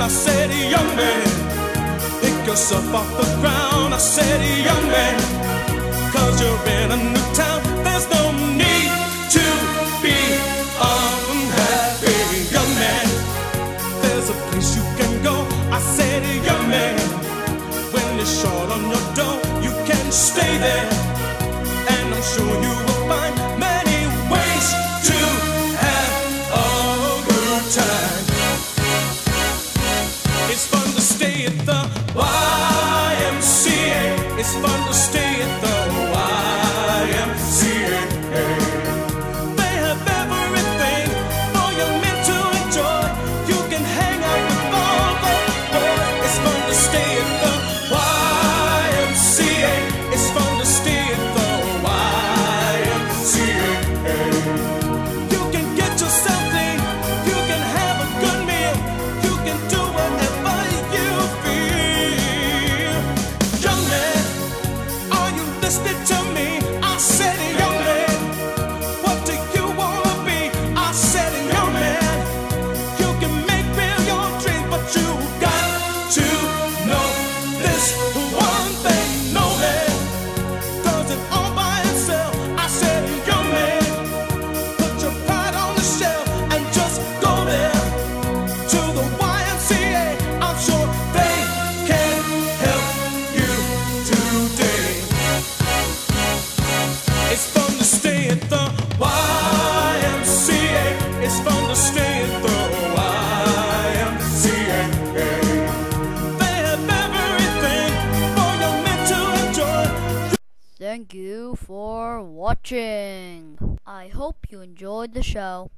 I said, young man, pick yourself off the ground. I said, young man, 'cause you're in a new town. There's no need to be unhappy, young man. There's a place you can go. I said, young man, when you're short on your dough, you can stay there, and I'm sure you will find many ways to have a good time. It's fun to stay at the YMCA. It's fun to stay at the YMCA. They have everything for young men to enjoy. You can hang out with all the boys. It's fun to stay at the YMCA. It's fun to stay at the YMCA. You can get yourself in. You can have a good meal. You can do whatever you feel. Young man, are you listening to me? I said, young man, what do you wanna be? I said, young man, you can make real your dreams, but you got to know this one thing, no man does it all by himself. I said, young man, put your pride on the shelf and just go there to the YMCA. I'm sure they can help you today. It's fun to stay at the YMCA. It's fun to stay at the YMCA. They have everything for young men to enjoy. Thank you for watching. I hope you enjoyed the show.